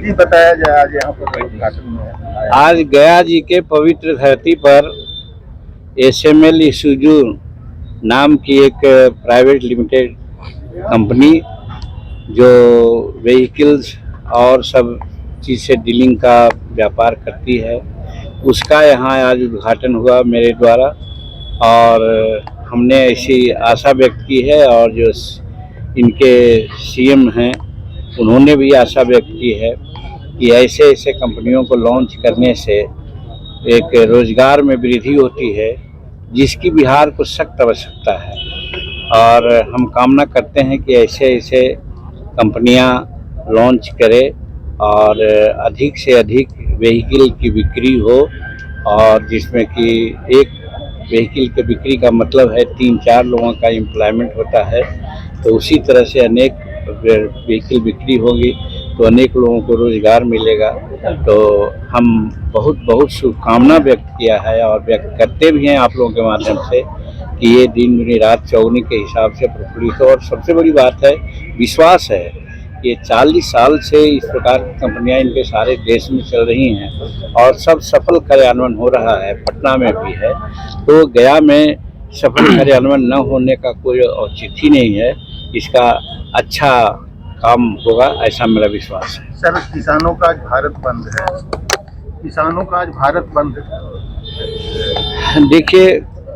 जी बताया जाए, आज यहाँ पर उद्घाटन में आज गया जी के पवित्र धरती पर SML ईसुजू नाम की एक प्राइवेट लिमिटेड कंपनी जो व्हीकल्स और सब चीज़ से डीलिंग का व्यापार करती है, उसका यहाँ आज उद्घाटन हुआ मेरे द्वारा। और हमने ऐसी आशा व्यक्त की है और जो इनके CM हैं उन्होंने भी आशा व्यक्त की है कि ऐसे ऐसे कंपनियों को लॉन्च करने से एक रोजगार में वृद्धि होती है, जिसकी बिहार को सख्त आवश्यकता है। और हम कामना करते हैं कि ऐसे ऐसे कंपनियां लॉन्च करें और अधिक से अधिक व्हीकल की बिक्री हो, और जिसमें कि एक व्हीकल की बिक्री का मतलब है 3-4 लोगों का एम्प्लॉयमेंट होता है। तो उसी तरह से अनेक व्हीकल बिक्री होगी तो अनेक लोगों को रोजगार मिलेगा। तो हम बहुत बहुत शुभकामना व्यक्त किया है और व्यक्त करते भी हैं आप लोगों के माध्यम से कि ये दिन दुनी रात चौगुनी के हिसाब से प्रफुल्लित हो। और सबसे बड़ी बात है, विश्वास है कि 40 साल से इस प्रकार की कंपनियां इनके सारे देश में चल रही हैं और सब सफल कार्यान्वयन हो रहा है, पटना में भी है। तो गया में सफल कार्यान्वयन न होने का कोई औचित्य नहीं है, इसका अच्छा काम होगा, ऐसा मेरा विश्वास है। सर, किसानों का आज भारत बंद है, किसानों का आज भारत बंद है। देखिए,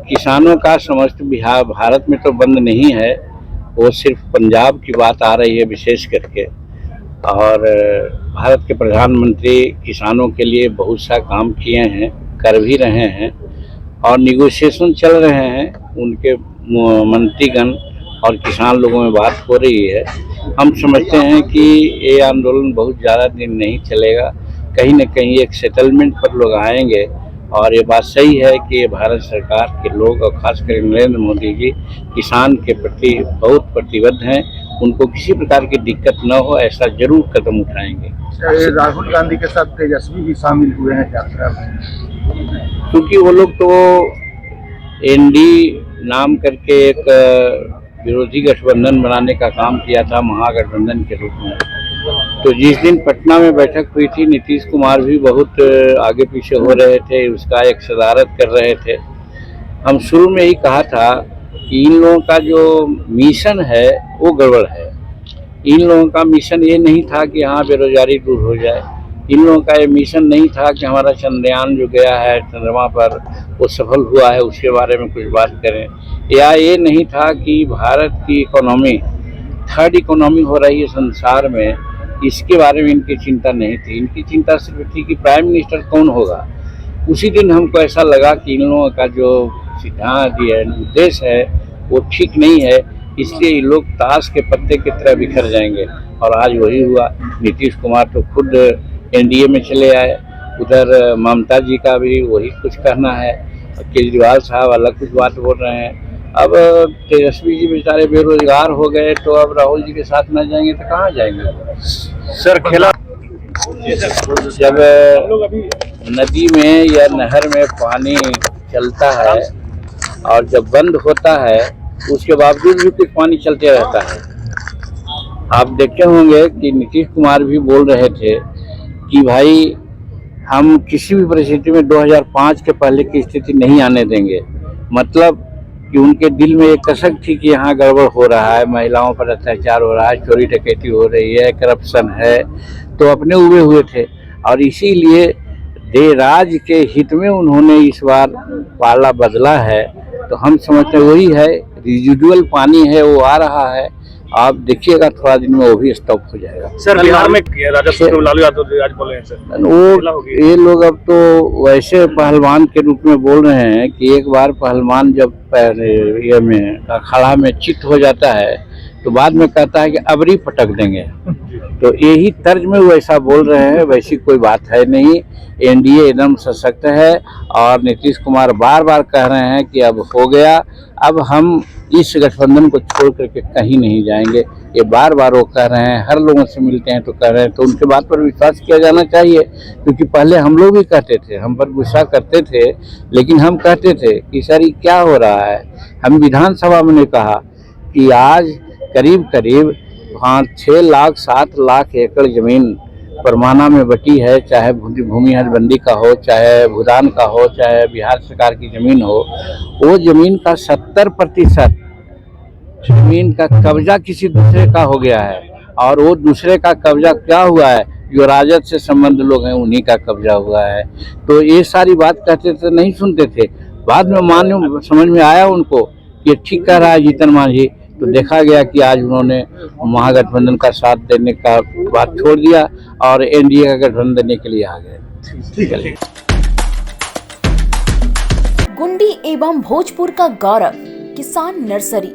किसानों का समस्त बिहार भारत में तो बंद नहीं है, वो सिर्फ पंजाब की बात आ रही है विशेष करके। और भारत के प्रधानमंत्री किसानों के लिए बहुत सा काम किए हैं, कर भी रहे हैं और निगोशिएशन चल रहे हैं, उनके मंत्रीगण और किसान लोगों में बात हो रही है। हम समझते हैं कि ये आंदोलन बहुत ज़्यादा दिन नहीं चलेगा, कहीं न कहीं एक सेटलमेंट पर लोग आएंगे। और ये बात सही है कि भारत सरकार के लोग और खासकर नरेंद्र मोदी जी किसान के प्रति बहुत प्रतिबद्ध हैं, उनको किसी प्रकार की दिक्कत न हो ऐसा जरूर कदम उठाएंगे। राहुल गांधी के साथ तेजस्वी भी शामिल हुए हैं यात्रा में, क्योंकि वो लोग तो ND नाम करके एक विरोधी गठबंधन बनाने का काम किया था, महागठबंधन के रूप में। तो जिस दिन पटना में बैठक हुई थी, नीतीश कुमार भी बहुत आगे पीछे हो रहे थे, उसका एक सदारत कर रहे थे। हम शुरू में ही कहा था कि इन लोगों का जो मिशन है वो गड़बड़ है। इन लोगों का मिशन ये नहीं था कि यहाँ बेरोजगारी दूर हो जाए, इन लोगों का ये मिशन नहीं था कि हमारा चंद्रयान जो गया है चंद्रमा पर वो सफल हुआ है उसके बारे में कुछ बात करें, या ये नहीं था कि भारत की इकोनॉमी 3rd इकोनॉमी हो रही है संसार में, इसके बारे में इनकी चिंता नहीं थी। इनकी चिंता सिर्फ थी कि प्राइम मिनिस्टर कौन होगा। उसी दिन हमको ऐसा लगा कि इन लोगों का जो सिद्धांत है, उद्देश्य है, वो ठीक नहीं है, इसलिए ये लोग ताश के पत्ते की तरह बिखर जाएंगे। और आज वही हुआ। नीतीश कुमार तो खुद NDA में चले आए, उधर ममता जी का भी वही कुछ कहना है, केजरीवाल साहब अलग कुछ बात बोल रहे हैं। अब तेजस्वी जी बेचारे बेरोजगार हो गए, तो अब राहुल जी के साथ न जाएंगे तो कहाँ जाएंगे। सर खेला जब नदी में या नहर में पानी चलता है और जब बंद होता है उसके बावजूद भी कुछ पानी चलते रहता है। आप देखे होंगे कि नीतीश कुमार भी बोल रहे थे कि भाई हम किसी भी परिस्थिति में 2005 के पहले की स्थिति नहीं आने देंगे। मतलब कि उनके दिल में एक कसक थी कि यहाँ गड़बड़ हो रहा है, महिलाओं पर अत्याचार हो रहा है, चोरी डकैती हो रही है, करप्शन है, तो अपने उबे हुए थे। और इसीलिए देराज के हित में उन्होंने इस बार पाला बदला है। तो हम समझते हैं वही है, रिजिडुअल पानी है वो आ रहा है, आप देखिएगा थोड़ा दिन में वो भी स्टॉप हो जाएगा। सर बिहार में राजस्व लालू यादव आज बोले हैं सर, वो ये लोग अब तो वैसे पहलवान के रूप में बोल रहे हैं कि एक बार पहलवान जब ये में अखाड़ा में चित हो जाता है तो बाद में कहता है कि अबरी पटक देंगे। तो यही तर्ज में वो ऐसा बोल रहे हैं, वैसी कोई बात है नहीं। NDA एकदम सशक्त है और नीतीश कुमार बार बार कह रहे हैं कि अब हो गया, अब हम इस गठबंधन को छोड़ करके कहीं नहीं जाएंगे। ये बार बार वो कह रहे हैं, हर लोगों से मिलते हैं तो कह रहे हैं, तो उनके बात पर विश्वास किया जाना चाहिए। क्योंकि पहले हम लोग भी कहते थे, हम पर गुस्सा करते थे, लेकिन हम कहते थे कि सर ये क्या हो रहा है। हम विधानसभा में ने कहा कि आज करीब करीब 6 लाख 7 लाख एकड़ जमीन परमाना में बटी है, चाहे भूमि हदबंदी का हो, चाहे भूदान का हो, चाहे बिहार सरकार की ज़मीन हो, वो ज़मीन का 70% ज़मीन का कब्जा किसी दूसरे का हो गया है। और वो दूसरे का कब्जा क्या हुआ है, जो राजद से संबंध लोग हैं उन्हीं का कब्जा हुआ है। तो ये सारी बात कहते थे, नहीं सुनते थे। बाद में मान्य समझ में आया उनको कि ठीक कह रहा है जीतन मांझी। तो देखा गया कि आज उन्होंने महागठबंधन का साथ देने का बात छोड़ दिया और एनडीए का गठबंधन देने के लिए आ गए। ठीक है। गुंडी एवं भोजपुर का गौरव किसान नर्सरी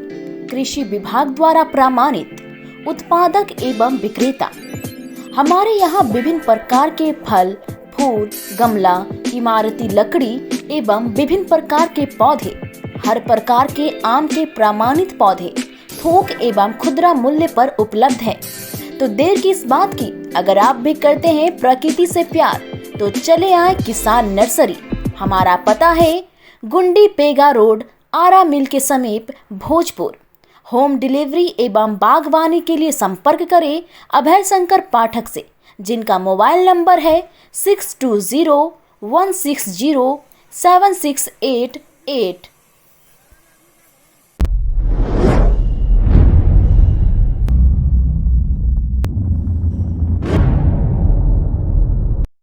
कृषि विभाग द्वारा प्रमाणित उत्पादक एवं विक्रेता। हमारे यहाँ विभिन्न प्रकार के फल, फूल, गमला, इमारती लकड़ी एवं विभिन्न प्रकार के पौधे, हर प्रकार के आम के प्रमाणित पौधे थोक एवं खुदरा मूल्य पर उपलब्ध है। तो देर किस बात की, अगर आप भी करते हैं प्रकृति से प्यार तो चले आए किसान नर्सरी। हमारा पता है गुंडी पेगा रोड, आरा मिल के समीप, भोजपुर। होम डिलीवरी एवं बागवानी के लिए संपर्क करें अभय शंकर पाठक से, जिनका मोबाइल नंबर है 6201607688।